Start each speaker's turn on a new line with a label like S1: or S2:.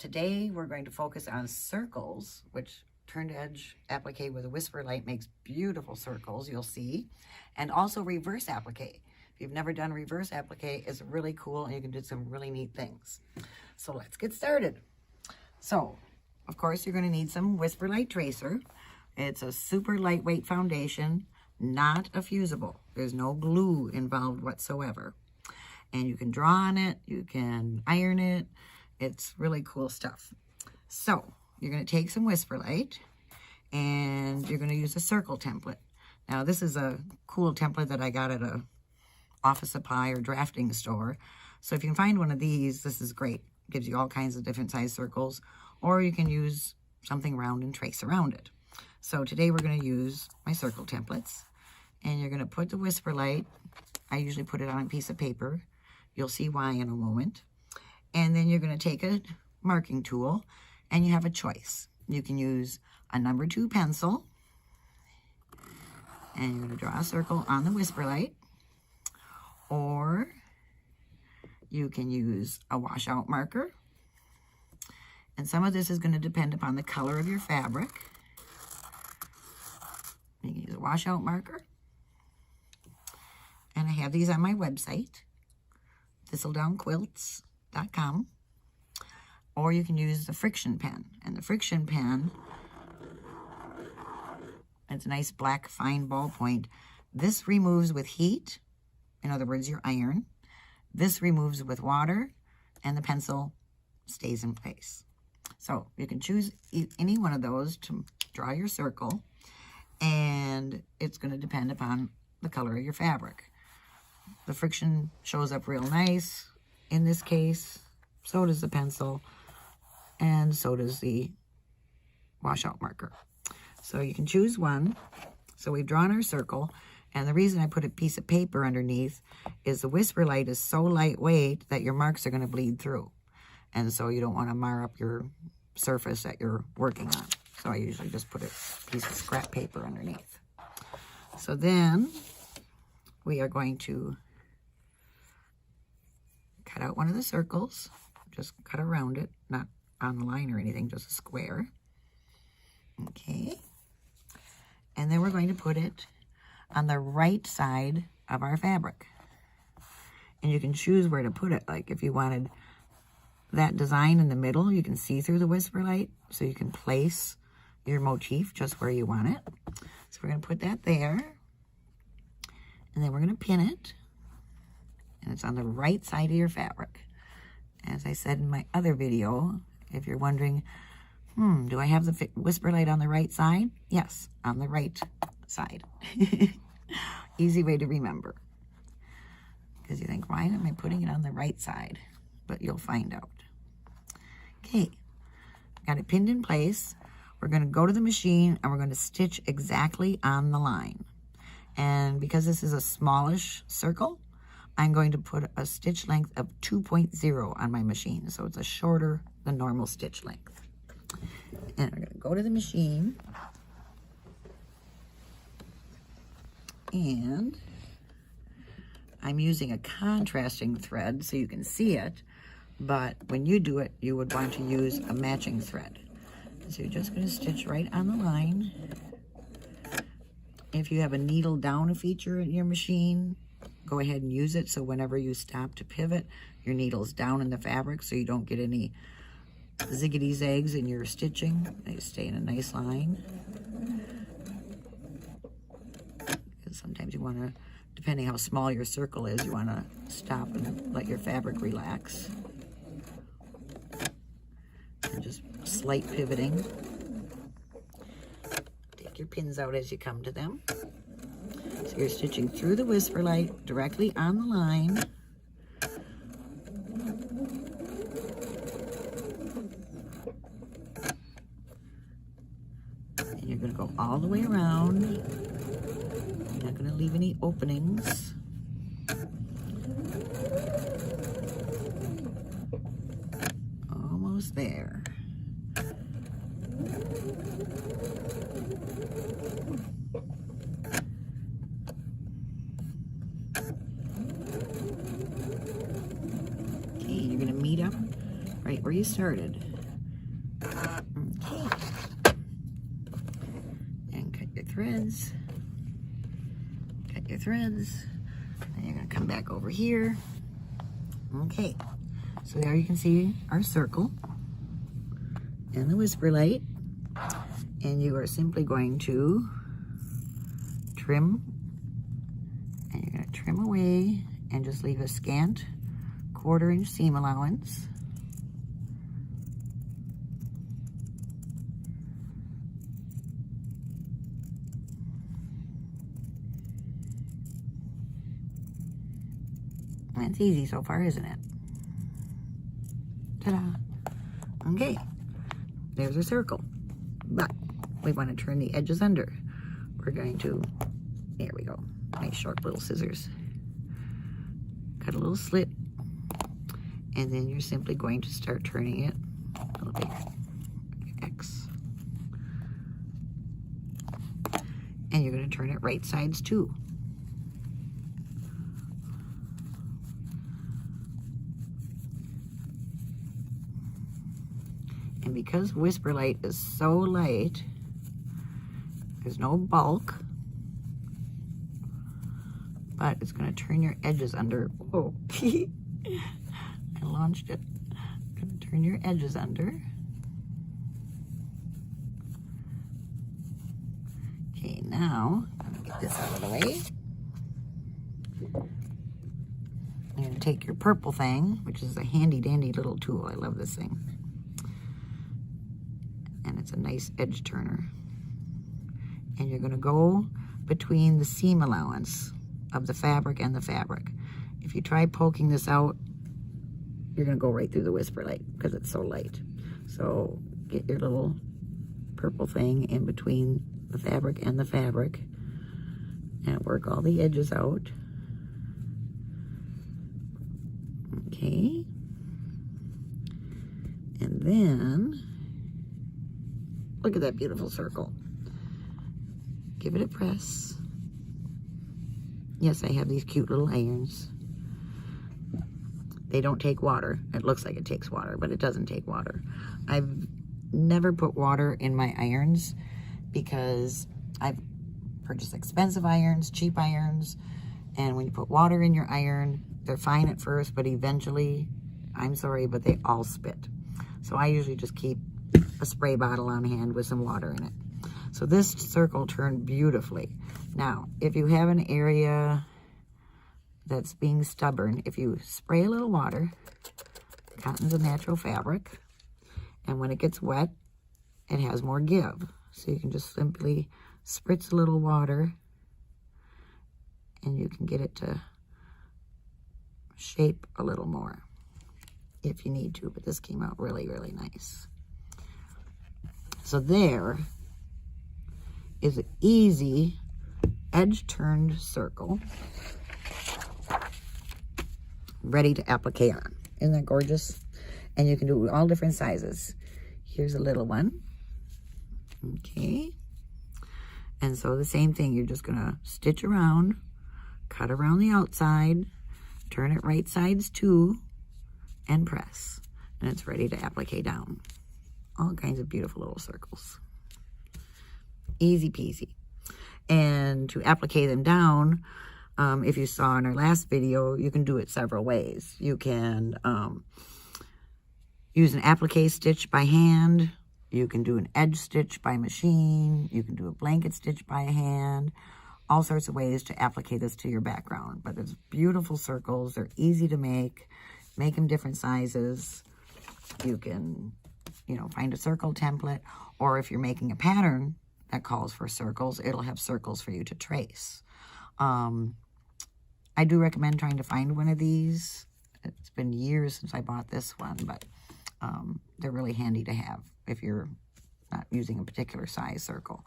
S1: today we're going to focus on circles, which turned edge applique with a whisper light makes beautiful circles, you'll see, and also reverse applique. If you've never done reverse applique, it's really cool and you can do some really neat things. So let's get started. So, of course, you're going to need some whisper light tracer. It's a super lightweight foundation, not a fusible. There's no glue involved whatsoever. And you can draw on it, you can iron it. It's really cool stuff. So, you're going to take some whisper light and you're going to use a circle template. Now, this is a cool template that I got at a office supply or drafting store. So if you can find one of these, this is great. It gives you all kinds of different size circles, or you can use something round and trace around it. So today we're going to use my circle templates, and you're going to put the whisper light. I usually put it on a piece of paper. You'll see why in a moment. And then you're going to take a marking tool, and you have a choice. You can use a number 2 pencil, and you're going to draw a circle on the whisper light. Or you can use a washout marker. And some of this is going to depend upon the color of your fabric. You can use a washout marker. And I have these on my website, thistledownquilts.com. Or you can use the friction pen. And the friction pen, it's a nice black fine ballpoint. This removes with heat. In other words, your iron. This removes with water, and the pencil stays in place. So you can choose any one of those to draw your circle, and it's going to depend upon the color of your fabric. The friction shows up real nice in this case. So does the pencil, and so does the washout marker. So you can choose one. So we've drawn our circle. And the reason I put a piece of paper underneath is the whisper light is so lightweight that your marks are going to bleed through. And so you don't want to mar up your surface that you're working on. So I usually just put a piece of scrap paper underneath. So then we are going to cut out one of the circles. Just cut around it, not on the line or anything, just a square. Okay. And then we're going to put it on the right side of our fabric. And you can choose where to put it. Like if you wanted that design in the middle, you can see through the whisper light, so you can place your motif just where you want it. So we're going to put that there. And then we're going to pin it. And it's on the right side of your fabric. As I said in my other video, if you're wondering, do I have the whisper light on the right side? Yes, on the right side. Easy way to remember. Because you think, why am I putting it on the right side? But you'll find out. Okay, got it pinned in place. We're going to go to the machine and we're going to stitch exactly on the line. And because this is a smallish circle, I'm going to put a stitch length of 2.0 on my machine. So it's a shorter than normal stitch length. And we're going to go to the machine. And I'm using a contrasting thread so you can see it, but when you do it, you would want to use a matching thread. So you're just going to stitch right on the line. If you have a needle down feature in your machine, go ahead and use it, so whenever you stop to pivot, your needle's down in the fabric so you don't get any ziggity zags in your stitching. They stay in a nice line. Sometimes you want to, depending how small your circle is, you want to stop and let your fabric relax. And just slight pivoting. Take your pins out as you come to them. So you're stitching through the whisper light directly on the line. And you're going to go all the way around. Not going to leave any openings. Almost there. Okay, you're going to meet up right where you started. threads. Got your threads. And you're going to come back over here. Okay, so there you can see our circle and the whisper light. And you are simply going to trim, and you're going to trim away and just leave a scant 1/4 inch seam allowance. That's easy so far, isn't it? Ta-da! Okay, there's our circle. But we want to turn the edges under. We're going to, there we go, nice sharp little scissors. Cut a little slit, and then you're simply going to start turning it a little bigger. X. And you're going to turn it right sides too. And because Whisper Light is so light, there's no bulk, but it's going to turn your edges under. Whoa, I launched it. Going to turn your edges under. Okay, now, I'm going to get this out of the way. You're going to take your purple thing, which is a handy dandy little tool. I love this thing. And it's a nice edge turner. And you're going to go between the seam allowance of the fabric and the fabric. If you try poking this out, you're going to go right through the Whisper Light because it's so light. So get your little purple thing in between the fabric and the fabric and work all the edges out. Okay. And then look at that beautiful circle. Give it a press. Yes, I have these cute little irons. They don't take water. It looks like it takes water, but it doesn't take water. I've never put water in my irons because I've purchased expensive irons, cheap irons, and when you put water in your iron, they're fine at first, but eventually, I'm sorry, but they all spit. So I usually just keep a spray bottle on hand with some water in it. So this circle turned beautifully. Now, if you have an area that's being stubborn, if you spray a little water, cotton's a natural fabric, and when it gets wet, it has more give. So you can just simply spritz a little water, and you can get it to shape a little more if you need to, but this came out really, really nice. So there is an easy edge-turned circle ready to applique on. Isn't that gorgeous? And you can do all different sizes. Here's a little one. Okay. And so the same thing, you're just gonna stitch around, cut around the outside, turn it right sides too, and press. And it's ready to applique down. All kinds of beautiful little circles. Easy peasy. And to applique them down, if you saw in our last video, you can do it several ways. You can use an applique stitch by hand. You can do an edge stitch by machine. You can do a blanket stitch by hand. All sorts of ways to applique this to your background. But it's beautiful circles. They're easy to make. Make them different sizes. You can, you know, find a circle template. Or if you're making a pattern that calls for circles, it'll have circles for you to trace. I do recommend trying to find one of these. It's been years since I bought this one, but they're really handy to have if you're not using a particular size circle.